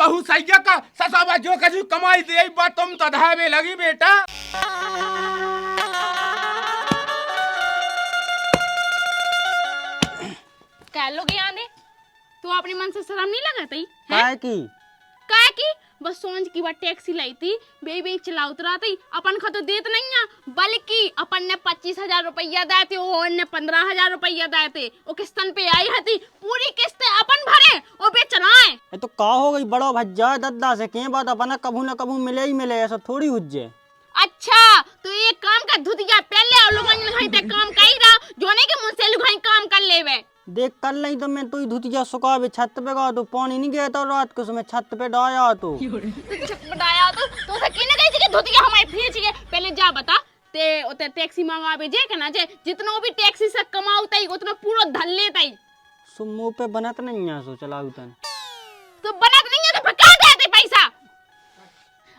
बहू सैया का ससाबा जो कछु कमाई दे बात तुम तो धावे लगी बेटा। क्या लोग आने तू अपने मन से शर्म नहीं लगाती काहे की बस सोच की बात टैक्सी लाई थी बेबी चला उतरा थी अपन का तो देत नहीं है बल्कि अपन ने 25,000 रुपया दिए थे और ने 15,000 रुपया दिए थे वो किस्तन पे आई हती पूरी किस्तें अपन भरे और बेचनाए। ये तो का हो गई बड़ो भज्जा दद्दा से के बात अपन कभू न कभू मिले ही मिले ऐसा थोड़ी हुज्जे। अच्छा तो ये काम का धुतिया पहले और लोग लुगाई ते काम कई रहा जोने के मुंह से लुगाई काम कर लेवे देख कल नहीं तो मैं तो ही धुतिया सुखा भी छत पे गया तो पानी नहीं गया था रात को उसमें छत पे डाया तो बताया तो किने गई थी धुतिया हमारी फीच गए पहले जा बता ते ओते टैक्सी मंगा भेजे के ना जे जितनो भी टैक्सी से कमाउतई उतना पूरा धल लेतई सो मुंह पे बनत नहीं है सो चलाऊ तन तो बनत नहीं है तो फका देते पैसा।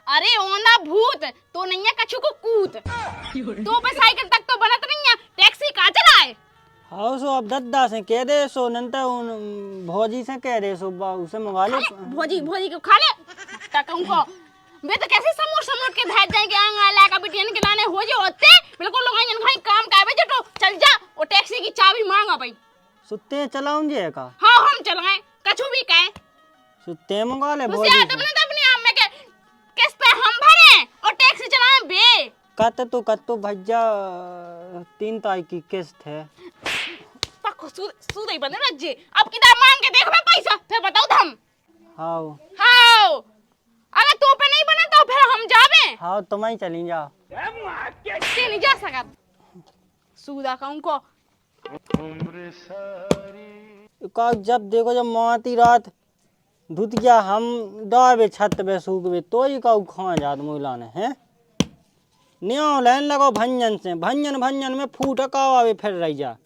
अरे ओना भूत तो नहीं है कछु को कूत तो पे साइकिल तक तो बनत नहीं है टैक्सी का चलाए। हाँ सो अब दद्दा से कह दे सो नंतर उन भौजी से कह दे सो उसे मंगा ले भौजी को खा ले टकम को वे तो कैसे समोर के धाज जाएंगे आंगला का बिटियन के लाने हो जे होते बिल्कुल लोग आइन भाई काम कावे जे तो चल जा वो टैक्सी की चाबी मांगा भाई सुते चलाऊं जे का हां हम चलाए कछु भी कहे सुते मंगा ले भौजी भौजी उसे तो अपने आप में के किस्त हम भरे और टैक्सी चलाए बे कत तो भज्जा 3 तारीख की किस्त है पक्को सूद ही बने रज्जे अब किधर मांग के देख मैं पैसा फिर बताओ हम। हां अगर तो पे नहीं बना तो फिर हम जावे हाँ तुम ही चली जा कैसे नहीं जा सका सूदा कहूं को का जब देखो जब माती रात धुतिया हम डाबे छत पे सूखबे तो ही का खा जात मोला ने हैं न्यो लाइन लगो भंजन से भंजन में फूट का आवे फिर रह जा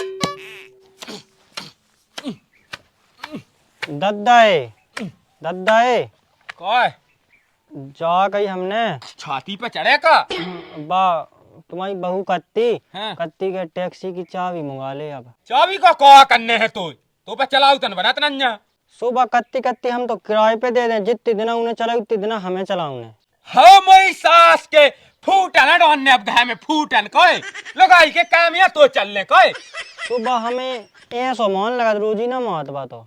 दद्दा है काय जा गई हमने छाती पे चढ़े का बा तुम्हारी बहू कत्ती हाँ। कत्ती के टैक्सी की चाबी मंगा ले अब चाबी को कहा करने है तो पे चलाऊ तन बनत नन्या सुबह कत्ती हम तो किराए पे दे दें जितने दिन उन्हें चलाऊ उतने दिन हमें चलाऊ ने हाँ मोई सास के फूटन डोने अब घर में फूटन कोई लगाई के काम या तो चलने कोई सुबह हमें ऐसा मान लगा रोजी ना मात बात हो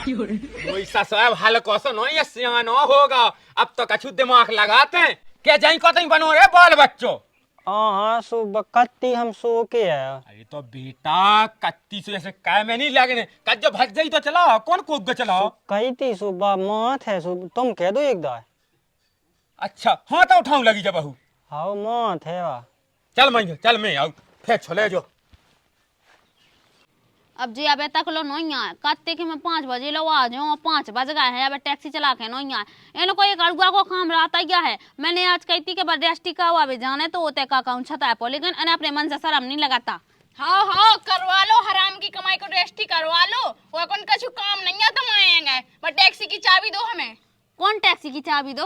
मोई सास अब हल्को सो नो ये सियानो होगा अब तो कछु दिमाग लगाते हैं क्या जाई को तो बनो रे बाल बच्चों। हाँ सुबह कत्ती हम सो के आया अरे तो बेटा कत्ती से ऐसे काय में नहीं लगने कद जो भग जाई तो चलाओ कौन कूद चलाओ कही थी सुबह मात है सुबह तुम कह दो एक दाय अच्छा हाँ तो उठाऊं लगी जब बहू हाँ मात है वाह चल मैं आऊ फिर छोले जो अब जी अब तक लो नहीं आए कत्ते के मैं 5 बजे लो आ जाऊँ 5 बज गए हैं अब टैक्सी चला के नहीं आए इन कोई अड़ुआ को काम रहता क्या है। मैंने आज कहती के बर्डेस्टी का हुआ भी जाने तो होते का अकाउंट छता है लेकिन अने अपने मन से शर्म नहीं लगाता। हाँ करवा लो हराम की कमाई को रेस्टी करवा लो वो कौन कछु काम नहीं है तुम आएंगे बट टैक्सी की चाबी दो हमें। कौन टैक्सी की चाबी दो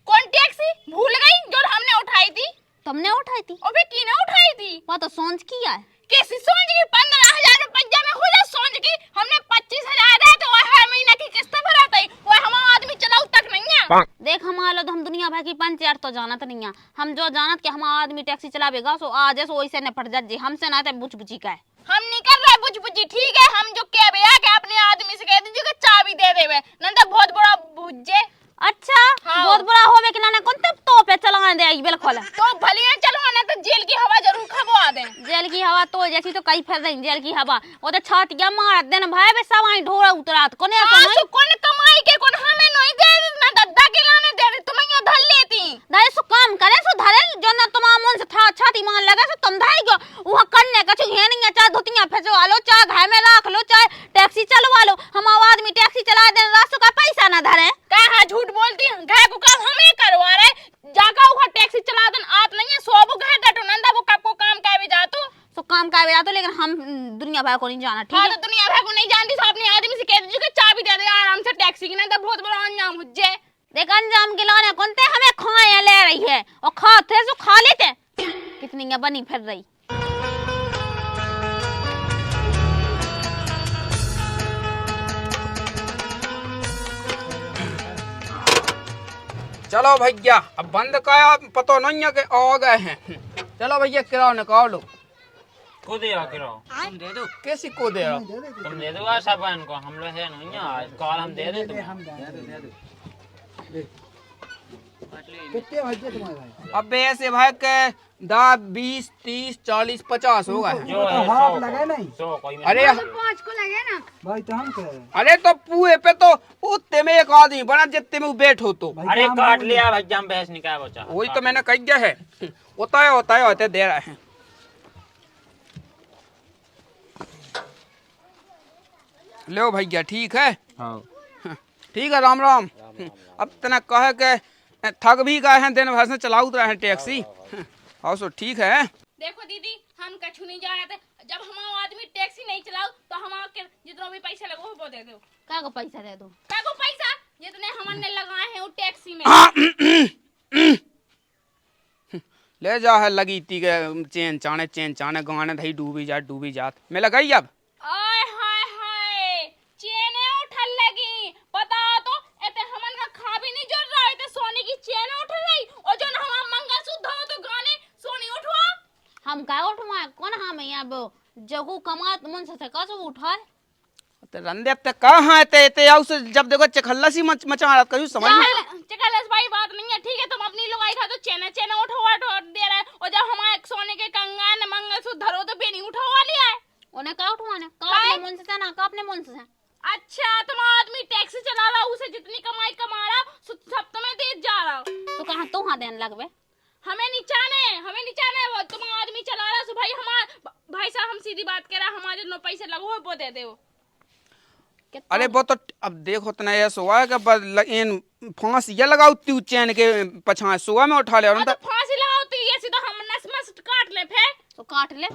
कौन टैक्सी भूल गई जो हमने उठाई थी तुमने उठाई थी और फिर किने उठाई थी वो तो सोच किया है कैसी सोच की 15,000 रुपया में हो जा सोच की हमने 25,000 है तो हर महीने की किस्त भराता है वो हम आदमी चलाऊ तक नहीं है। देख हमारा तो हम दुनिया भर की पंचायत तो जानत नहीं है हम जो जानत के हमारा आदमी टैक्सी चलावेगा सो आज सो वैसे न पड़ जी हमसे ना बुच बुची का है हम नहीं कर रहे बुच बुची ठीक है हम जो कह भैया के अपने आदमी से कह दीजिए कि चाबी दे देवे नंदा बहुत बड़ा भुज्जे। अच्छा हाँ। बहुत बड़ा होवे कि ना कौन तब तो पे चलाने दे बिल्कुल तो भले चलवाना तो जेल की हवा जरूर खबवा दे जेल की हवा तो जैसी तो कई फिर रही जेल की हवा वो तो छातिया मार देन भाई बे सब आई ढोरा उतरात कोने हां कौन कमाई के कौन हमें नहीं दे ना दद्दा के लाने दे तुम यहां धर लेती दाई सो काम करे सो धरे जो ना तुम मन से था छाती मार लगे सो तुम धाई गो वहां करने का है नहीं चाहे धोतियां फेंचवा लो चाहे घर में रख लो चाहे टैक्सी चलवा लो हम आदमी टैक्सी चला दे रास्तों का पैसा ना धरे कहां झूठ बोलती घर को काम हमें करवा रहे जाका वो टैक्सी चला दन आत नहीं है सो वो घर डटो नंदा वो कब को काम कावे जातो सो काम कावे जातो लेकिन हम दुनिया भर को नहीं जाना ठीक है तो दुनिया भर को नहीं जानती सब अपने आदमी से कह दीजिए कि चाबी दे दे आराम से टैक्सी की नंदा बहुत बड़ा अंजाम हो जाए देख अंजाम के लाने कौनते हमें खाए ले रही है और खाते सो खा लेते कितनी है बनी फिर रही। चलो भैया अब बंद का पता नहीं है कि आ गए हैं। चलो भैया किराया निकालो। को दे आ किराया तुम दे दो। कैसी को दे रहा? तुम दे दो सब इनको, हम लोग है नहीं आज कॉल हम दे दे अब ऐसे भाई के 10 20 30 40 50 होगा। जो है हाथ लगे नहीं तो कोई अरे 5 को लगे ना भाई तो हम कह रहे अरे तो पुए पे तो उतने में एक आदमी बना जितने में बैठो तो। अरे काट लिया भैया हम बहस नहीं क्या बचा। वही तो मैंने कह दिया है। होता है दे रहा है। लो भैया ठीक है। हाँ ठीक है राम राम। अब तना कहे के थक भी गए हैं, दिन भर से चलाऊ रहे हैं टैक्सी। हाँ सो ठीक है। देखो दीदी हम कछु नहीं जा रहे थे, जब हमारा आदमी टैक्सी नहीं चलाओ तो हम जितना भी पैसा लगो वो दे दो। का को पैसा दे दो? का को पैसा जितने हमने लगाए हैं वो टैक्सी में। ले जा है लगी थी के चेन चाने गाने धई डूबी जात मैं लगाई अब। आय हाय हाय चेने उठल लगी पता तो एते हमन का खा भी नहीं जोड़ रहा है तो सोने की चेन उठ रही और जो हम मंगलसूत्र हो तो गाने सोनी उठवा। हम का उठवा कौन हम यहाँ वो जगू कमात मन से का सब उठाए ते रंदे ते कहां ते आउ से जब देखो चखल्ला सी मचा रहा कहीं समझ में चकलस भाई बात नहीं है ठीक है तुम अपनी लोग आई था तो चेने उठवा दे रहे और जब हमारे सोने के कंगन मंगलसूत्र धरो तो बेनी उठवा लिया है। उन्हें का उठवाना का अपने मन से ना का अपने मन से। अच्छा तुम आदमी टैक्सी चला रहा उसे जितनी कमाई कमा रहा सब तुम्हें दे जा रहा तो कहां तो हां देने लगवे हमें नीचाने वो तुम आदमी चला रहा सो भाई हमार भाई साहब हम सीधी बात कह रहा हमारे जो पैसे लगो वो दे दे। अरे वो तो अब देखो तना ऐसा हुआ है कि इन फांस ये लगाओ तू चैन के पछा सुबह में उठा ले और तो फांसी लगाओ तो ये सीधा हम नस काट ले फिर तो काट ले।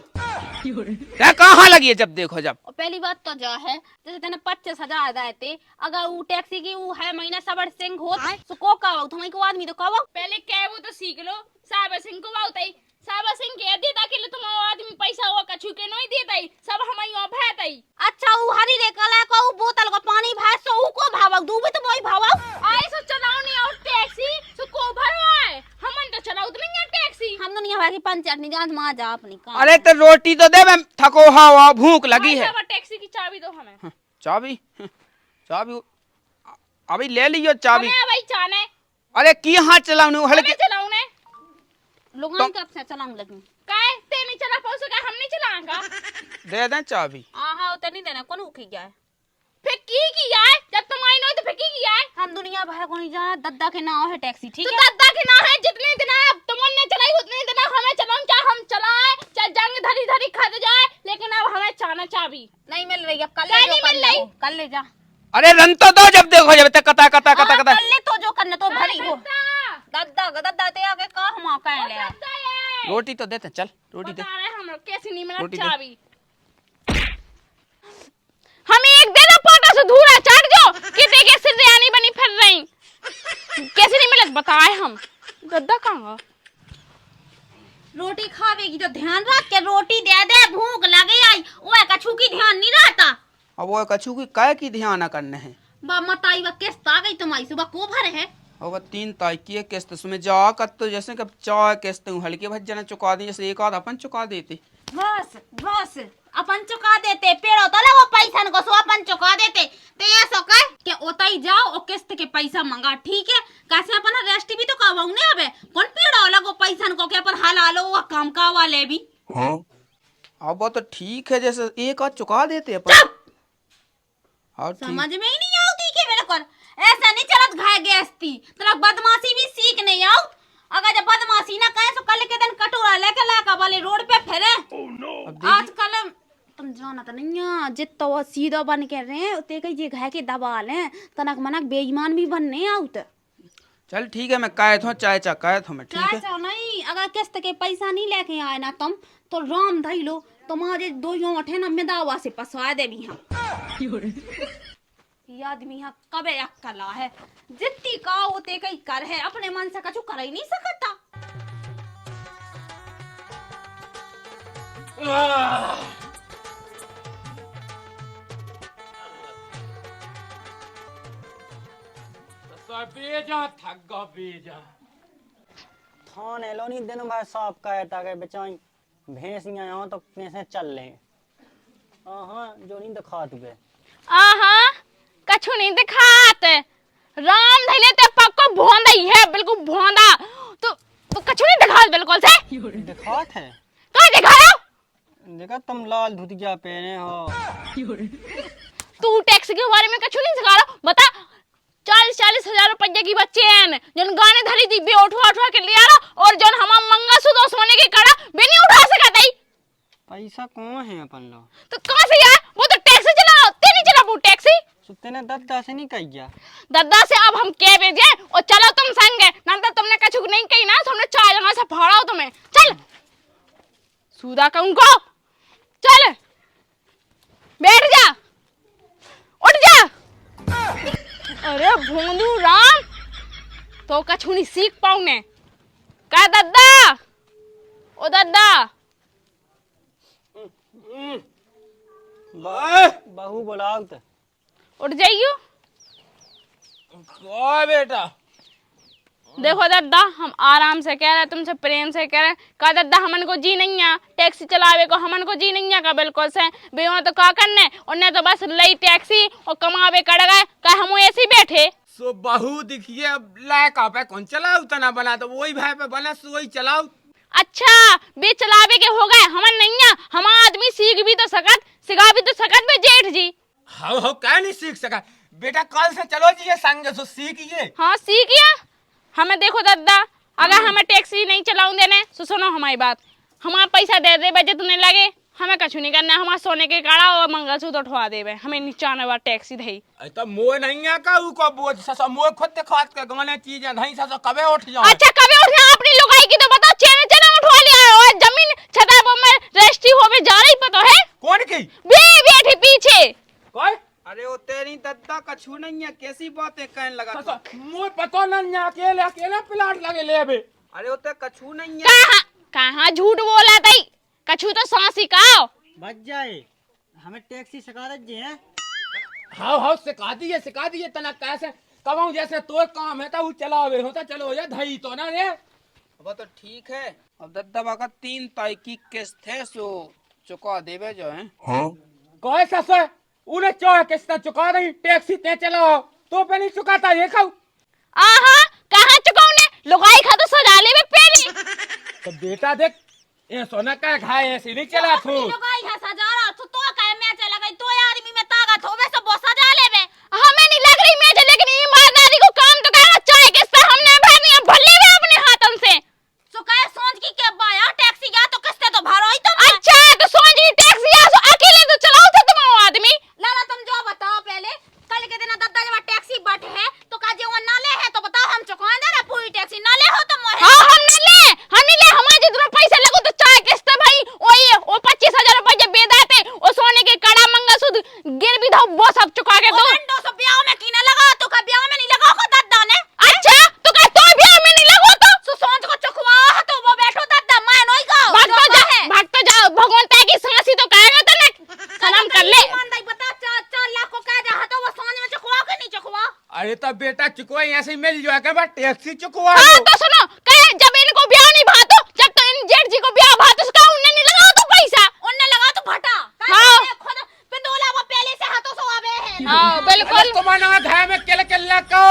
क्या कहाँ लगी है जब देखो जब। और पहली बात तो जा है जैसे तेने 25,000 दाए थे अगर वो टैक्सी की वो है महीना सबर सिंह हो तो को का तुम्हारी को आदमी तो का पहले क्या वो तो सीख लो साबर सिंह को बाउताई साबर सिंह के देता के तुम आदमी पैसा हुआ कछु के नहीं देताई सब हमारी ओ भैताई। अच्छा वो हरी रे कला को बोतल को पानी भाई सो ऊ को भावक दू भी तो वही भावक आई सो चलाओ नहीं और टैक्सी सो को भरवाए हमन तो चलाओ तो नहीं टैक्सी हम तो नहीं हवा की पंचायत नहीं जान मां जा अपनी काम। अरे तो रोटी तो दे मैं थको हवा भूख लगी है। टैक्सी की चाबी दो हमें। चाबी अभी ले लियो चाबी। भाई चाने अरे की हाथ चलाऊं हल्के चलाऊ ने लोग कब से चलाऊं लगी काय ते नहीं चला पाओ सका हम नहीं चलाएंगा। दे दे चाबी। आहा उते नहीं देना कौन उखी गया है फिर की किया है जब तुम आई नहीं तो फिर की किया है। हम दुनिया भर को नहीं जाना दद्दा के नाम है टैक्सी ठीक तो है दादा के ना है जितने दिन अब तुमने चलाई उतने दिन हमें चलाऊं क्या हम चलाए चल जंग धरी खा जाए लेकिन अब हमें चाना चाबी नहीं मिल रही अब कल ले जो कर ले कल ले जा। अरे रन तो दो जब देखो जब तक कता कल ले तो जो करना तो भरी हो दद्दा ते आगे का हम कह ले रोटी तो देते चल रोटी दे। बता रहे हम लोग कैसे नहीं मिला रोटी दे। चाबी हमें एक दे दो पोटा से धूरा चढ़ जो कितने के सिरयानी बनी फिर रही कैसे नहीं मिला बताए हम दद्दा कहां रोटी खावेगी तो ध्यान रख के रोटी दे दे भूख लगे आई ओए कछु की ध्यान नहीं रहता। अब वो कछु की काय की ध्यान करने हैं बा मताई वा किस्त आ गई तुम्हारी सुबह को भर है होगा 3 तारीख की किस्त उसमें जा कर तो जैसे कब चाय किस्त हल्के भज्जन चुका दी जैसे एक आध अपन चुका देते बस अपन चुका देते पेड़ो तो लगो पैसा को सो अपन चुका देते ते ये सो कह के ओतई जाओ और किस्त के पैसा मंगा ठीक है कैसे अपन रेस्ट भी तो करवाऊ ने अबे कौन पेड़ो लगो पैसा को के अपन हला लो वो काम का वाले भी। हां अब वो तो ठीक है जैसे एक आध चुका देते अपन। और समझ में ही नहीं आती के मेरे को ऐसा नहीं चलत घाय गैसती तेरा बदमाशी भी सीख नहीं आओ अगर जब बदमाशी ना कहे तो कल के दिन कटोरा लेके लाका वाले रोड पे फिरे। आजकल तुम जाना तो नहीं है जितना वो सीधा बन के रहे उतने कई ये घाय के दबा ले तनक मनक बेईमान भी बनने आउत। चल ठीक है मैं कहे थो चाय चा कहे थो मैं ठीक है नहीं अगर किस्त के पैसा नहीं लेके आए ना तुम तो राम धई लो तुम्हारे दो यो अठे ना में दावा से पसवा दे भी ये आदमी यहाँ कबे अक्कला है जितनी का होते कई कर है अपने मन से कछु कर ही नहीं सकता। बेजा थक गो बेजा। थाने लो नहीं दिन भर साफ कहता के बेचाई भैंसियां यहाँ तो कैसे चल ले। हाँ जो नहीं दिखा तुझे। आहा कछु नहीं दिखात राम धैले ते पक्को भोंदा ही है बिल्कुल भोंदा। तो कछु नहीं दिखात बिल्कुल से। दिखात है का दिखाया? देखा तुम लाल धुतिया पहने हो। तू टैक्स के बारे में कछु नहीं सिखा रहा। बता 40-40 हजार रुपये की बच्चे हैं जन गाने धरी थी बे उठवा के ले आ रहा और जन हम मंगलसूत्र सोने के कड़ा बे नहीं उठा सकता ही। पैसा कौन है अपन लोग? तो कहां से यार वो तो टैक्सी चला ते नहीं चला वो टैक्सी। सुते ने दद्दा से नहीं कहिया। दद्दा से अब हम कह भेजे और चलो तुम संग ना तो तुमने कछु नहीं कही ना तुमने 4 जगह से फाड़ा तुम्हें। चल सूदा कहूं को चल बैठ जा उठ जा। अरे भोंदू राम तो कछु नहीं सीख पाऊ ने का दद्दा ओ दद्दा बहू बुलाओ तो उठ जाइयो। ओ बेटा देखो दद्दा हम आराम से कह रहे तुमसे प्रेम से कह रहे का दद्दा हमन को जी नहीं है टैक्सी चलावे को हमन को जी नहीं है का बिल्कुल से बेवा तो का करने उन्हें तो बस लई टैक्सी और कमावे कड़ गए का हम ऐसे ही बैठे। सो बहू दिखिए अब लायक पे कौन चलाऊ तना बना तो वही भाई पे बना सो वही चलाऊ। अच्छा बे चलावे के हो गए हमन नहीं है हम आदमी सीख भी तो सकत सिखा भी तो सकत बे जेठ जी। हाउ क्या नहीं सीख सका बेटा कल से चलो जी ये संग सो सीखिए। हाँ सीखिए हमें देखो दद्दा अगर हमें टैक्सी नहीं चलाऊं देने तो सुनो हमारी बात हमारा पैसा दे दे बजे तुम्हें लगे हमें कछु नहीं करना हमारा सोने के काड़ा और मंगलसूत्र उठवा देवे हमें नीचाने वाला टैक्सी दही। तो मोह नहीं है का ऊ को बोझ ससो मोह खुद ते खात के गाने चीज है नहीं ससो कबे उठ जाओ। अच्छा कबे उठ जा अपनी लुगाई की तो बताओ चेने चेने उठवा लिया और जमीन छता पर में रजिस्ट्री होवे जा रही पता है कौन की बे बैठी पीछे कोई अरे वो तेरी दद्दा कछु नहीं है कैसी बातें कहने लगा तू? ससो मोह पता नहीं अकेले अकेले प्लाट लगे लेबे। अरे वो ते कछु नहीं है। कहां झूठ बोला तई कछु तो सांसी काओ बच जाए हमें टैक्सी सिखा दे हैं। हाउ सिखा दिए तना कैसे कमाऊं जैसे तो काम है तो ऊ चलावे होता चलो या धई तो ना रे। वो तो ठीक है अब दद्दा बाका 3 तारीख की किस्त है सो चुका देवे जो है। कहे ससो उन्हें चोर किस्त चुका दई टैक्सी ते चलो तो पे नहीं चुकाता ये खाऊ। आहा कहां चुकाऊने लुगाई खा तो सजा लेवे पहले। तो बेटा देख ये सोना का खाए ऐसे नहीं चला तू लुगाई है सजा रहा तो कहे मैं चला गई तो आदमी में ताकत होवे सब वो सजा लेवे। हमें नहीं लग रही मैं लेकिन ईमानदारी को काम तो करना चाहिए किस्ता हमने भरनी है भर लेवे अपने हाथों से। सो कहे सोच की के बाया टैक्सी गया तो किस्ते तो भरो ही तुम। अच्छा तो सोच की टैक्सी आ सो अकेले तो चलाओ थे तुम आदमी। लाला तुम जो बताओ पहले कल के दिन दद्दा जब टैक्सी बट है तो का जो नाले है तो बताओ हम चुका दे ना पूरी टैक्सी नाले हो तुम। हां हम नहीं ले हमारे जितना पैसा लगो तो चाहे किस्त भाई ओ 25,000 रुपए बे देते ओ सोने के कड़ा मंगलसूत्र गिर भी दो वो सब चुका के दो। लंडो सब ब्याह में कीने लगा तो का ब्याह में नहीं लगा को दद्दा ने। अच्छा तो का तो ब्याह में नहीं लगो तो सो सोच को चुकवा तो वो बैठो दद्दा मैं नहीं गाओ भाग तो जा भगवंता की सांसी तो कहेगा तने सलाम कर ले। ईमानदारी बता 4 लाख को कह जा तो वो सोच में चुकवा के नहीं चुकवा। अरे तो बेटा चुकवा ऐसे ही मिल जाएगा बस टैक्सी चुकवा हां दो। तो सुनो कहे जब इनको ब्याह नहीं भातो जब तो इन जेठ जी को ब्याह भातो उसका उन्हें नहीं लगा तो पैसा उनने लगा तो भटा हाँ। खुद पिंडोला वो पहले से हाथों से आवे है। हां बिल्कुल तुम्हारा घर में किल को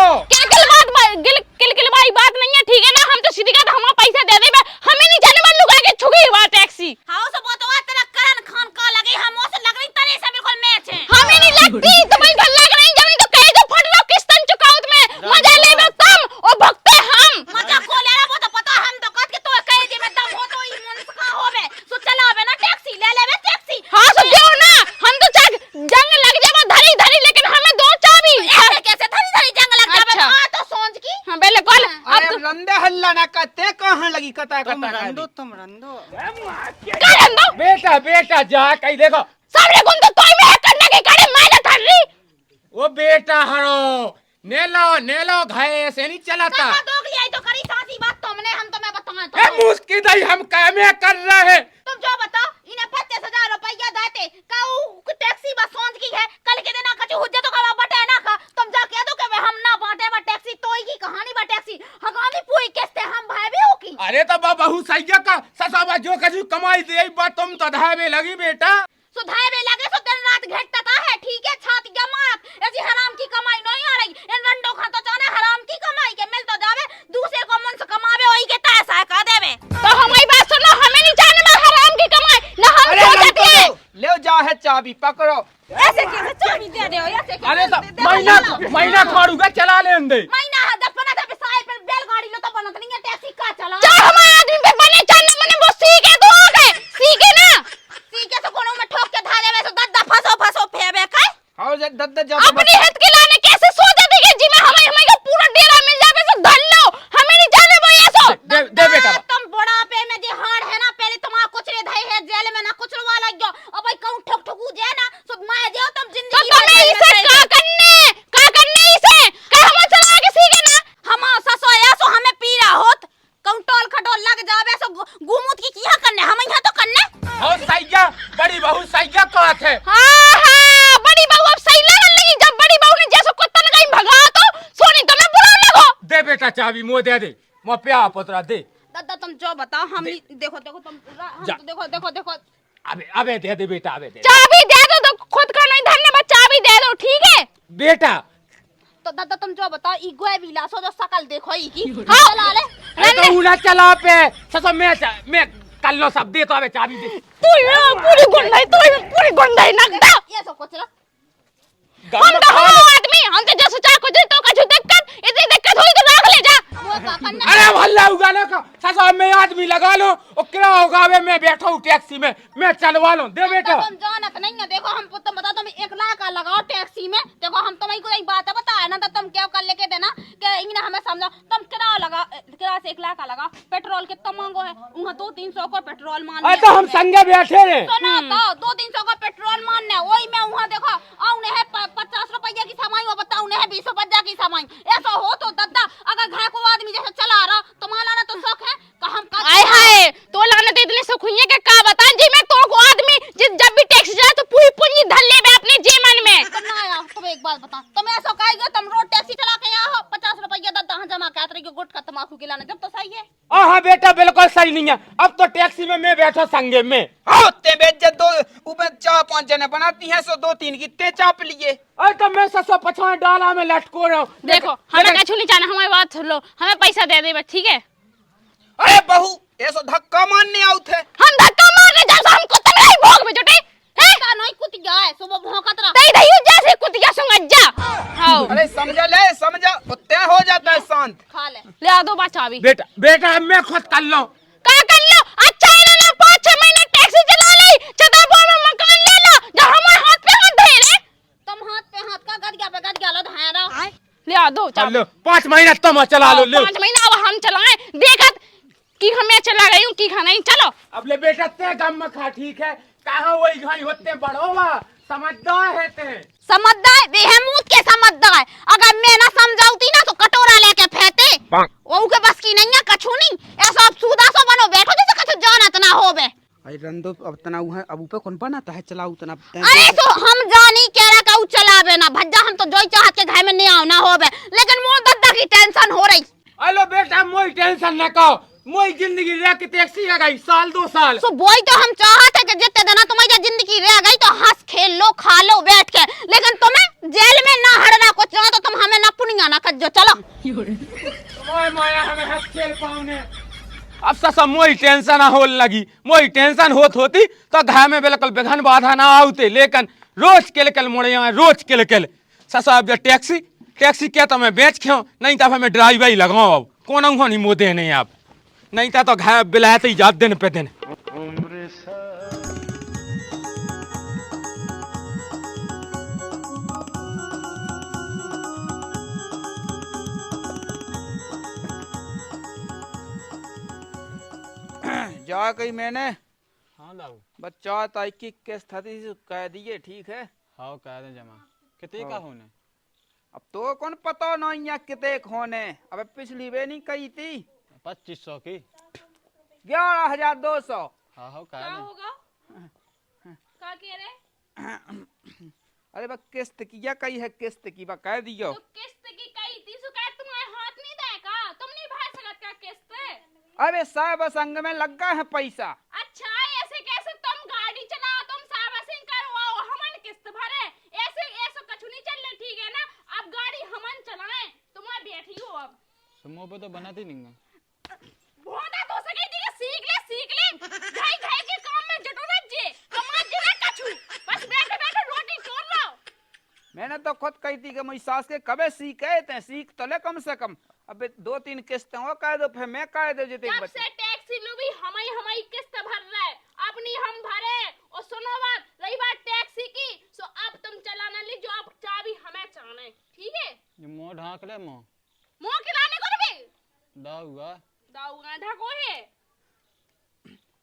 किल वाली बात नहीं है ठीक है ना हम तो सीधी बात हमारा पैसा दे दे हमें नहीं जाने वाले लुगा के छुगी हुआ टैक्सी। हां सो वो तो तेरा करण खान का लगे हम उसे लग रही तने से बिल्कुल मैच है। हमें नहीं लगती तुम्हें घर लग रही जमीन तो कहे तो फट लो किस्तन चुकाओ तुम्हें मजा लेवे तुम और भक्ते हम मजा को ले रहा वो तो पता हम तो कद के तो कहे जे में दम हो तो ई मन का होवे सो चलावे ना टैक्सी ले लेवे टैक्सी। हां सो क्यों ना हम तो जंग लग जाए धरी लेकिन हमें 2 चाबी ऐसे कैसे धरी जंग लग जावे। अच्छा। हां तो सोच की हां बिल्कुल अरे रंदे हल्ला ना करते कहां लगी कता तुम कता रंदो कर दो बेटा जा कहीं देखो सामने कौन तो कोई में करने के करे मैं ना धर रही। वो बेटा हरो नेलो घाय से नहीं चलाता। सब दोगली आई तो करी सासी बात तुमने हम तुम्हें बताएं ए तो मुस्की दई हम कामे कर रहे हैं। तुम जो बताओ इन्हें 25,000 रुपया देते काऊ टैक्सी बस सोच की है कल के दिन कछु हुज्जत तो का बटे ना का तुम जा कह दो कि हम ना बांटे बा टैक्सी तो ही सब जो कछु कमाई दे बात तुम तो धावे लगी बेटा। सुधाए बे लगे सो दिन रात घेटता है ठीक है छाती का मारत ऐसी हराम की कमाई नहीं आ रही इन रंडो खा तो जाने हराम की कमाई के मिल तो जावे दूसरे को मन से कमावे वही के पैसा का देवे तो हमारी बात सुनो, हमें नहीं जाने में हराम की कमाई ना हम अरे सोचते हैं। ले जाओ है चाबी पकड़ो। ऐसे कैसे चाबी दे दे ऐसे कैसे अरे तो दे दे महीना खाड़ूगा चला ले दे। महीना है 10-15 पे साल पे बैलगाड़ी लो तो बनत नहीं है टैक्सी का चला जो हमारे आदमी पे बने चलने मने वो सीखे तो हो गए, सीखे ना। सीखे से कोनो में ठोक के धा देवे सो दद्दा फसो फेबे काय और दद्दा जा अपनी हित के लाने कैसे सोचे थे कि जी में हमें का पूरा डेरा मिल जावे सो धन लो, हमें नहीं जाने वो ऐसो। दे बेटा। तुम बुढ़ापे में जे हाड़ है ना पहले तुम कुछ रे धई है जेल में ना कुछ रवा लग गयो अब भाई कहूं ठोक ठोकू जे ना सो मैं जे तुम तो जिंदगी तुम्हें इसे का करने इसे का हम चला के सीखे ना। हम ससोया सो हमें पीरा होत कहूं टोल खटोल लग जावे सो गुमुत की किया करने हम यहां तो करने हो सैया बड़ी बहू सैया कहत है। हाँ, बड़ी बहू अब सही लगन लगी। जब बड़ी बहू ने जैसे कुत्ता लगाई भगा तो सोनी तुम्हें बुरा लगो। दे बेटा चाबी मो दे दे मो प्या पुत्रा दे। दादा तुम जो बताओ हम देखो देखो तुम हम जा। तो देखो अबे दे दे बेटा अबे दे। चाबी दे दो तो खुद का नहीं धन्यवाद, चाबी दे दो ठीक है। बेटा तो दादा तुम जो बताओ ई गोए विलासो जो शकल देखो ई की हाँ। चला ले अरे तो उना चला पे ससो मैं कल लो सब दे तो अबे चाबी दे। तू पूरी गुंडाई नगदा। ये सब कुछ हम तो हो आदमी, हम तो जैसे चाह कुछ तो कछु दिक्कत, इतनी दिक्कत हुई तो राख ले जा। वो का करना अरे भल्ला उगालो का ससो मैं आदमी लगा लो और क्या होगा अबे मैं बैठा हूं टैक्सी में मैं चलवा लूं दे बेटा। तुम जानत नहीं है देखो हम तुम बता तुम 1 लाख का लगाओ टैक्सी में देखो हम तुम्हें कोई बात बताया ना तो तुम क्या कर लेके देना कि इन्हें हमें समझो तुम किराया से 1 लाख का लगाओ पेट्रोल कितना महंगो है वहां 200-300 का पेट्रोल मान अरे तो हम संगे बैठे हैं। सुनो तो 200-300 का पेट्रोल मानने वही में वहां देखो आउने है 50 रुपया की सामान वो बताओ ने है 20 रुपया की सामान ऐसा हो तो दद्दा अगर घर को आदमी जैसे चला रहा तुम्हारा ना तो शौक है का हम का आय हाय तो लाने तो इतने सुख हुई है कि का बताएं जी मैं तो को आदमी जब भी टैक्सी जाए तो पूरी पूंजी धर ले बे अपने जेमन में। करना आया तुम एक बात बता तुम ऐसा कहेगा तुम रोड टैक्सी चला के यहाँ हो 50 रुपया दद्दा जमा कर रही गुट का तमाकू खिलाना जब तो सही है। हाँ बेटा बिल्कुल सही नहीं है। अब तो टैक्सी में मैं बैठा संगे में। हाँ ते बेच दो ऊपर 4-5 जने बनाती हैं सो 2-3 की ते चाप लिए। अरे तो मैं ससो पछाड़ डाला में लटको रहा हूँ। देखो हमें कछु नहीं जाना, हमारी बात सुन लो, हमें पैसा दे दे बस ठीक है। अरे बहू ऐसा धक्का मारने आउत है। हम धक्का मारने जा हम कुत्ता नहीं भोग में जुटे हैं का नहीं कुतिया है सुबह भौंकत रहा दई दई जैसे कुतिया सुंगज्जा। हां अरे समझा कुत्ते हो जाता है शांत। खा ले ले आ दो बात चाबी। बेटा अब मैं खुद कर लूं। का कर लो अच्छा है ना 5-6 महीने टैक्सी चला ली छतरपुर में मकान ले लो जो हमारे हाथ पे हाथ धरे रे। तुम हाथ पे हाथ का गदगा पे गदगा लो धारा ले आ दो चाबी। लो 5 महीना तुम चला लो ले। 5 महीना अब हम चलाएं देखत कि हमें चला गई हूं कि नहीं चलो। अब ले बेटा ते गम में खा ठीक है कहां वही घाई होते बड़ो वा समझदार है ते समझदार बेहमूद के समझदार अगर मैं ना समझाऊती ना तो कटोरा लेके फेंकते वो के बस की नहीं है कछु नहीं ऐसा अब सूदा सो बनो बैठो जैसे कछु जानत ना होबे। अरे रंदो अब तना है अब ऊपर कौन बनाता है चलाऊ तना। अरे तो हम जानी कह रहा का चलावे ना भज्जा हम तो जोई चाहत के घर में नहीं आव ना होबे लेकिन मोर दद्दा की टेंशन हो रही। हेलो बेटा मोई टेंशन न कहो मोई जिंदगी रह के टैक्सी आ गई साल 2 साल। सो वही तो हम चाहते कि जितने दिन तुम्हारी जिंदगी रह गई तो हंस खेल लो खा लो बैठ के लेकिन तुम्हें जेल में ना हड़ना कुछ ना तो तुम हमें ना पुनिया ना कज्जो चलो मोई माया हमें हंस खेल पाऊने। अब ससा मोई टेंशन होल लगी मोई टेंशन होती तो घर में बिल्कुल बेघन बाधा ना आउते लेकिन रोज केल मोड़े यहाँ रोज केल ससा अब टैक्सी क्या तो मैं बेच खेऊ नहीं तो हमें ड्राइवर ही लगाओ अब कौन नहीं मोदे नहीं आप नहीं था तो घर बिलाते ही जात दिन पे दिन। जा गई मैंने। हाँ लाऊ बच्चा ताई की किस स्थिति से कह दिए ठीक है। हाँ कह दे जमा कितने का होने अब तो कौन पता नहीं है कितने होने। अब पिछली वे नहीं कही थी 2500 की 11,200। हाँ हाँ कह दे होगा का कह रहे अरे बस किस्त की या कही है किस्त की बा कह दियो। तो किस्त की कई 30 का तुम्हारे हाथ नहीं देगा तुम नहीं भर सकत का किस्त। अबे सब संग में लग गए है पैसा। अच्छा ऐसे कैसे तुम गाड़ी चलाओ, तुम सर्विसिंग करवाओ, हमन किस्त भरे, ऐसे ऐसे कछु नहीं चलने, ठीक है ना। अब गाड़ी हमन चलाएं, तुम बैठी हो। अब समूह पे तो बनाती नहीं है। बहुत हो सके थी कि सीख ले घाई घाई के काम में जटो रह जे, कमा जे ना कछु, बस बैठे बैठे रोटी तोड़ लो। मैंने तो खुद कही थी कि मेरी सास के कबे सीखे थे, सीख तो ले कम से कम। अबे 2-3 किस्तें वो कह दो, फिर मैं कह दो जितने जब से टैक्सी लो भी हमारी किस्त भर रहे, अपनी हम भरे। और सुनो बात, रही बात टैक्सी की, सो अब तुम चलाना ली, जो अब चाबी हमें चाहने, ठीक है। जो मुंह ढांक ले मुंह खिलाने को भी दाऊगा दाऊगा को है,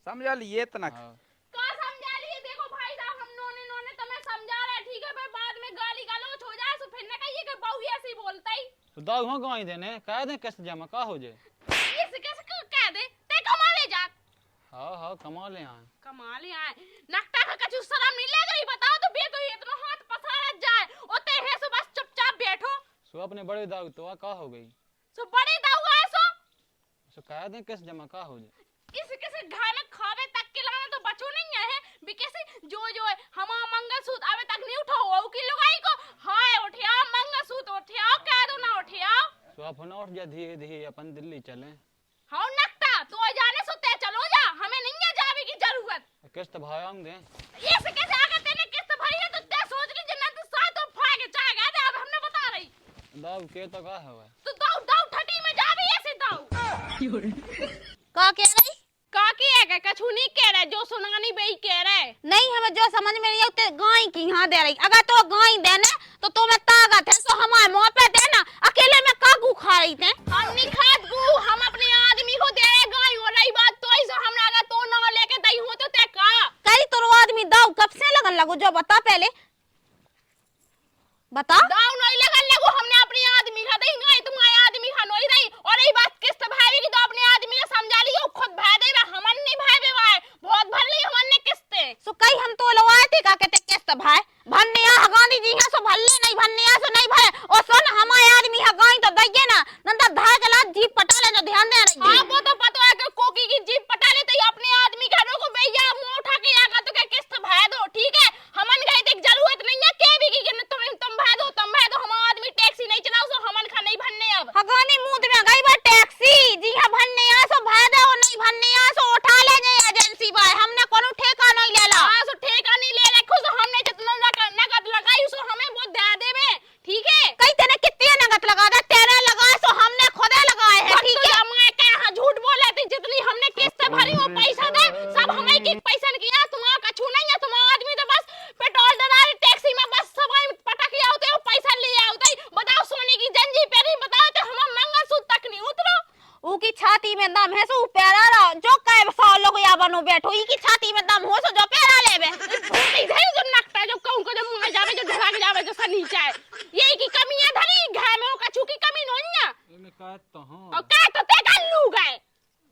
समझा लिए इतना। तो समझा लिए। देखो भाई साहब, हम नोने तुम्हें समझा रहे, ठीक है। फिर बाद में गाली गलौज हो जाए तो फिर न कहिए कि बहू ऐसे ही बोलता ही। तो दाऊ हाँ गाई देने कह दे किस्त जमा का हो जाए। इस कैसे कह दे ते कमा ले जा। हाँ कमा ले आए। कमा ले आए, नकटा का कछु शर्म नहीं लग रही, बताओ तो बे तो इतना हाथ पसारा जाए, और ते है सो बस चुपचाप बैठो। सो अपने बड़े दाऊ तो का हो गई। सो बड़े दाऊ है सो कह दे किस्त जमा का हो जाए। इस किसी घर में खावे तक के लाना तो बचो नहीं है भी कैसे जो है हम मंगलसूत्र अबे तक नहीं उठाओ की लुगाई को। हाय उठिया मंगलसूत्र उठिया, कह दो ना उठिया। सो अपन उठ जा धीरे धीरे अपन दिल्ली चले। हाँ नकटा तो जाने सोते चलो जा, हमें नहीं है जावे की जरूरत। किस्त भाग दे। ये से कैसे आगे तेने किस्त भरी है तो ते सोच ली जन्नत तो साथ और फागे चाह गए। अब हमने बता रही दाऊ के तो का है तो दाऊ दाऊ ठटी में जावे ऐसे दाऊ का कह रही? का की है कछु नहीं कह रहा, जो सुनानी बई कह रहा है। नहीं हमें जो समझ में नहीं आते गाय की यहाँ दे रही। अगर तो गाय देने तो तुम्हें ताकत है, तो हमारे मुंह पे देना। अकेले में कागू खा रही थे। हम नहीं खात गु, हम अपने आदमी को दे रहे गाय। हो रही बात तो ऐसा हमरा अगर तो ना लेके दई हो तो ते का कई तो आदमी दाऊ कब से लगन लगो, जो बता पहले बता। दाऊ नहीं लगन लगो, हमने अपने आदमी का दई गाय, तुम्हारे आदमी का नहीं दई। और यही बात किस्त भाई की तो अपने आदमी ने समझा लियो, खुद भाई दे हमन नहीं भाई बेवाए बहुत भर ली हमन ने किस्ते। सो कई हम तो लवाए थे का कहते किस्त भाई भन्ने आ गांधी जी हैं सो भल्ले नहीं भन्ने आ सो नहीं भाई। और सुन हमारे आदमी है गाय तो दइए ना, नंदा धाय के लात जीप पटा ले, जो ध्यान दे रही। हां वो तो पता है कि कोकी की जीप पटा ले तो अपने आदमी का रोको भैया मुंह उठा के आगा तो क्या किस्त भाई दो, ठीक है। हमन गए थे जरूरत नहीं है के भी की तुम भाई दो हम आदमी टैक्सी नहीं चलाओ सो हमन खा नहीं भन्ने। अब हगानी मुंह में गई बा टैक्सी जी हां भन्ने आ सो भाई दे और नहीं भन्ने आ सो उठा ले जाए एजेंसी भाई। हमने कोनो ठेका नहीं लेला। हां सो ठेका नहीं ले रखो सो हमने जितना नगद लगाई सो हमें वो दे देवे, ठीक है। कई तेने कितने नगद लगा दे, तेरे लगाए सो हमने खुदे लगाए हैं, ठीक है। मैं कहां झूठ बोले थे, जितनी हमने किस्त भरी वो पैसा दे सब हमें की पैसा किया। तुम्हारा कछु नहीं है, तुम्हारा आदमी तो बस पेट्रोल डला टैक्सी में बस सब पटक आते हो पैसा ले आते। बताओ सोने की जंजीर पहनी, बताओ तो हम मंगलसूत्र तक नहीं उतरो। ऊ की छाती में दम है सो पैरा रहा, जो कै साल लोग या बनो बैठो ई की छाती में दम हो सो जो पैरा लेबे। झूठी धरी जो नकटा जो कहूं को जो मुंह में जावे जो ढगा के जावे जो सा नीचे है, यही की कमी है धरी घाय में कछु की कमी नहीं है। मैं कह तो हूं और का तो ते का लू गए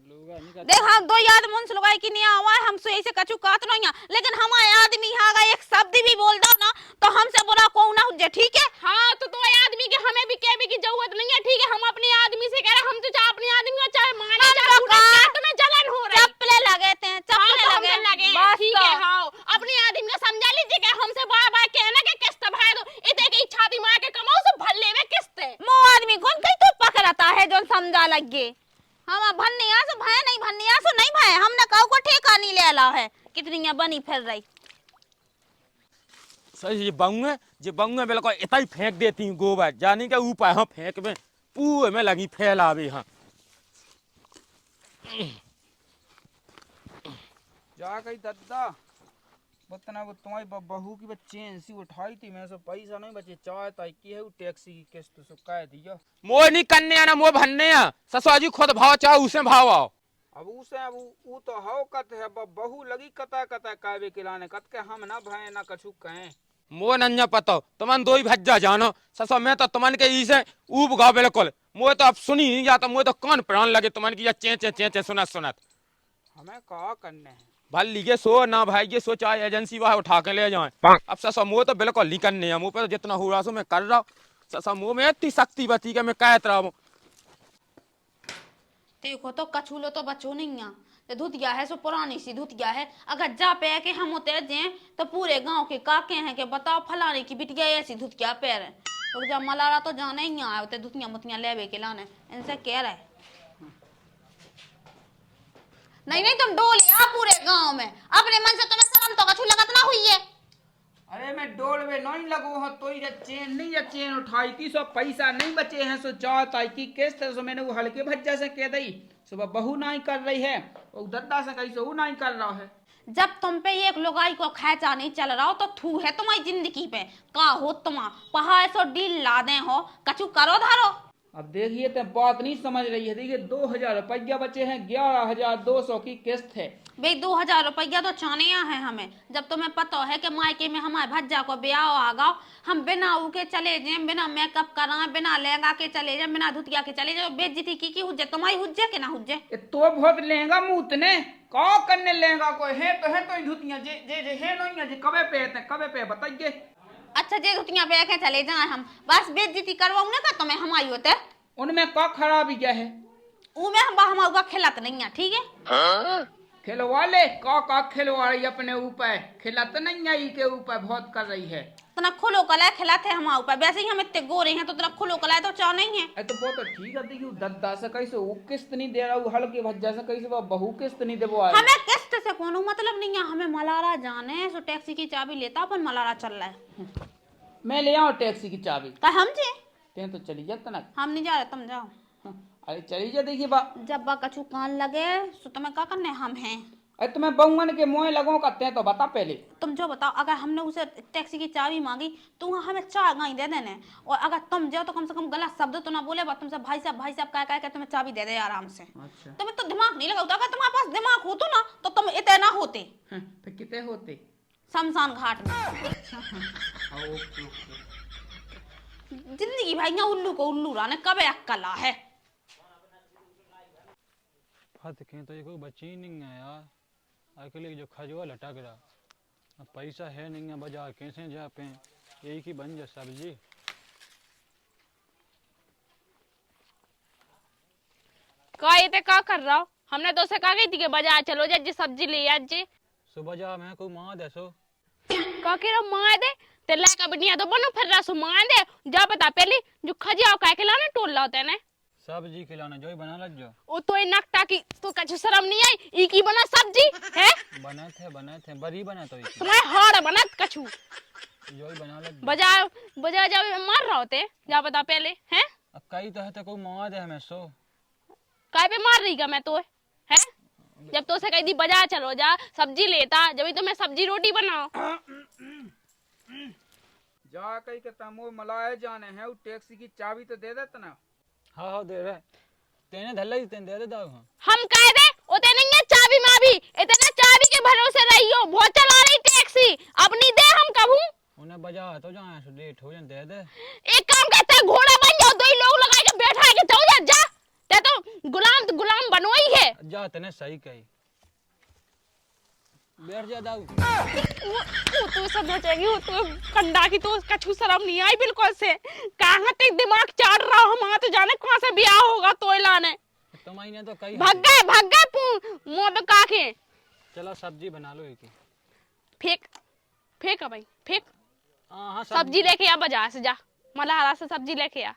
लोगा नहीं कर। देख हम दो याद मुंस लगाई कि नहीं आवा हम सो ऐसे कछु कात नहीं है, लेकिन हमारे आदमी हागा एक शब्द भी बोल दो ना तो हमसे बुरा को ना हो जे, ठीक है। हां तो आदमी के हमें भी कहने की जरूरत नहीं है, ठीक है। हम अपने आदमी से कह रहे हम तो चाहे अपने आदमी को चाहे मारे चाहे तुम्हें जलन हो रही चप्पले लगे थे चप्पले लगे ठीक है। हां अपने आदमी को समझा लीजिए कि हमसे बार-बार कहना कि किस्त भाई दो इते की छाती मार के कमाओ सो भल्ले में किस्त मो आदमी कौन कई तो पकड़ता है जो समझा लगे। हम भन्ने आ सो भाई नहीं भन्ने आ सो नहीं भाई, हमने काऊ को ठेका नहीं ले ला है। कितनी बनी फिर रही सही जे बंगे बिल्कुल इतना ही फेंक देती हूँ गोबर जानी के ऊपर हाँ फेंक में पूरे में लगी फैलावे। हाँ जा गई दद्दा उतना वो तुम्हारी बहू की चेन सी उठाई थी, मैं सो पैसा नहीं बचे चाहता की है टैक्सी की किस्त सो कह दिया। मोह नहीं करने आना मोह भन्ने आ ससुर जी खुद भाव चाहो उसे भाव आओ। अब उसे अब वो तो हाउ कत है बहू लगी कता कता कावे खिलाने कत के हम ना भाई ना कछु कहें। मोह नन्या पतो तुमन दो ही भज्जा जानो ससुर मैं तो तुमन के इसे ऊब गाओ बिल्कुल। मोह तो अब सुनी नहीं जाता, मोह तो कान प्राण लगे तुमन की चे चे चे चे सुनत सुनत। हमें कहा करने हैं भल लीजिए सो ना भाई ये सो चाहे एजेंसी वाह उठा के ले जाए। अब ससुर मोह तो बिल्कुल नहीं करने है, मुँह पे तो जितना हो रहा सो मैं कर रहा हूँ। ससुर मुँह में इतनी शक्ति बची के मैं कहत रहा हूँ। देखो तो कछूलो तो बच्चों नहीं है, ये धुतिया है सो पुरानी सी धुतिया है। अगर जा पे के हम उतर जाए तो पूरे गांव के काके हैं कि बताओ फलाने की बिटिया ऐसी धुतिया पैर है। तो जब मलारा तो जाने ही आया होते धुतिया मुतिया लेवे के लाने, इनसे कह रहा है नहीं नहीं तुम डोल आ पूरे गांव में अपने मन से, तुम्हें शर्म तो कछू लगत ना हुई है। अरे मैं डोल में नहीं लगो हो तो ये चेन नहीं, ये चेन उठाई थी सो पैसा नहीं बचे हैं सो जात आई की किस्त सो मैंने वो हल्के भज्जा से कह दी सुबह बहू नहीं कर रही है वो दद्दा से कहीं से वो नहीं कर रहा है। जब तुम पे एक लुगाई को खैचा नहीं चल रहा हो तो थू है तुम्हारी जिंदगी पे का हो तुम पहाड़ सो डील ला दे हो कछु करो धारो। अब देखिए तो बात नहीं समझ रही है। देखिए 2000 रुपया बचे हैं, 11,200 की किस्त है। भाई 2000 रुपया तो चानिया है हमें। जब तुम्हें पता है कि मायके में हमारे भज्जा को ब्याह आगा, हम बिना उके चले जाए, बिना मेकअप कराए, बिना लहंगा के चले जाए, बिना धुतिया के चले जाए, बेइज्जती की हुज्जे तुम्हारी हुज्जे के ना हुज्जे। तो बहुत लहंगा मुतने का करने लहंगा को है तो धुतियां जे जे जे है नहीं है जे कबे पे बताइए। अच्छा जे धुतियां पे के चले जाए हम, बस बेइज्जती करवाऊ ना का तुम्हें हमारी होते। उनमें का खराबी क्या है? उनमें हम हमारा खिलात नहीं है, ठीक है? खिलवा ले का खिलवा रही अपने ऊपर, खिलाते नहीं आई के ऊपर बहुत कर रही है। तना खुलो कला खिलाते हमारे ऊपर, वैसे ही हम इतने गोरे हैं तो तेरा खुलो कला तो चाह नहीं है। तो बहुत ठीक है। देखिए दद्दा से कैसे वो किस्त नहीं दे रहा, वो हल्के भज्जा से कैसे वो बहू किस्त नहीं दे वो आए। हमें किस्त से कोनो मतलब नहीं है, हमें मलारा जाने सो टैक्सी की चाबी लेता अपन मलारा चल रहा है। मैं ले आऊं टैक्सी की चाबी? का हम जे ते तो चली जा तना। हम नहीं जा रहे, तुम जाओ। अरे चली जा। देखिए बा जब बा कछु कान लगे सो तुम्हें क्या करने हम हैं। अरे तुम्हें बउन के मुँह लगो करते हैं तो बता पहले। तुम जो बताओ, अगर हमने उसे टैक्सी की चाबी मांगी तो वहाँ हमें 4 गाई दे देने, और अगर तुम जाओ तो कम से कम गलत शब्द तो ना बोले बा तुमसे भाई साहब कह के तुम्हें चाबी दे दे आराम से। अच्छा। तुम्हें तो दिमाग नहीं लगा, अगर तुम्हारे पास दिमाग होतो ना तो तुम इतने ना होते फिर कितने होते? शमशान घाट में। ओके। जिंदगी भाई यहाँ उल्लू को उल्लू राने कबे अक्कल है। फत के तो ये कोई बच्ची ही नहीं है यार, अकेले जो खजवा लटक रहा। अब पैसा है नहीं है, बाजार कैसे जा पे, यही की बन जा सब्जी। का कर रहा हो? हमने तो उसे कहा गई थी कि बाजार चलो जा जी सब्जी ले आज जी। सुबह जा मैं कोई माँ दे सो का के मार दे तेला का बनिया तो बनो फिर रसो मार दे। जा बता पहले जो खजिया का के लाने टोल लाते ने सब्जी खिलाना जो ही बना लग जो। ओ तो नकटा की तो कछु शर्म नहीं आई, ई की बना सब्जी है? बने थे बड़ी बना तो तुम्हारे हाड़ बनत कछु जो ही बना लग। बजा जा मार रहा होते। जा बता पहले हैं। अब कई तो है तो कोई माँ दे हमें सो काय पे मार रही का मैं तो है? जब तो उसे कही थी बाजार चलो जा सब्जी लेता, जब तो मैं सब्जी रोटी बनाओ। जा कहीं के तमो मलाए जाने हैं, वो टैक्सी की चाबी तो दे देता ना। हाँ दे रहे तेने धल्ला ही तेने दे दे दाऊ। हम कह दे उते नहीं है चाबी में भी, इतना चाबी के भरोसे रही हो, बहुत चला रही टैक्सी, अब नहीं दे हम कभू। उन्हें बजा तो जाए सो लेट हो जाए दे दे। एक काम करता है घोड़ा बन जाओ, 2 ही लोग लगा के बैठा के चल जा ते तो गुलाम बनो ही है। जा तेने सही कही, बैठ जा दाऊ। वो तो समझेगी, वो तो कंडा की तो कछु शर्म नहीं आई बिल्कुल से। कहाँ तक दिमाग चाट रहा हो, वहां तो जाने कहाँ से ब्याह होगा तो लाने। तुम्हारी तो कही भाग गए मुंह पे काके। चलो सब्जी बना लो एक। फेंक भाई फेंक। हाँ सब्जी लेके आ बाजार से, जा मलाहारा से सब्जी लेके आ।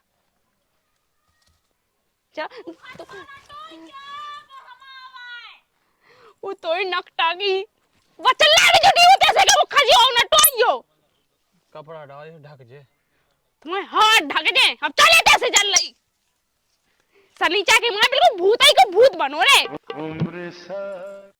वो तो नकटा की वचन लाने जो नहीं होते से वो खजियो ना टोइयो। कपड़ा डाल ढक जे तुम्हें हाथ ढक दे। अब चले कैसे चल रही सनीचा के मां बिल्कुल भूत आई को भूत बनो रे।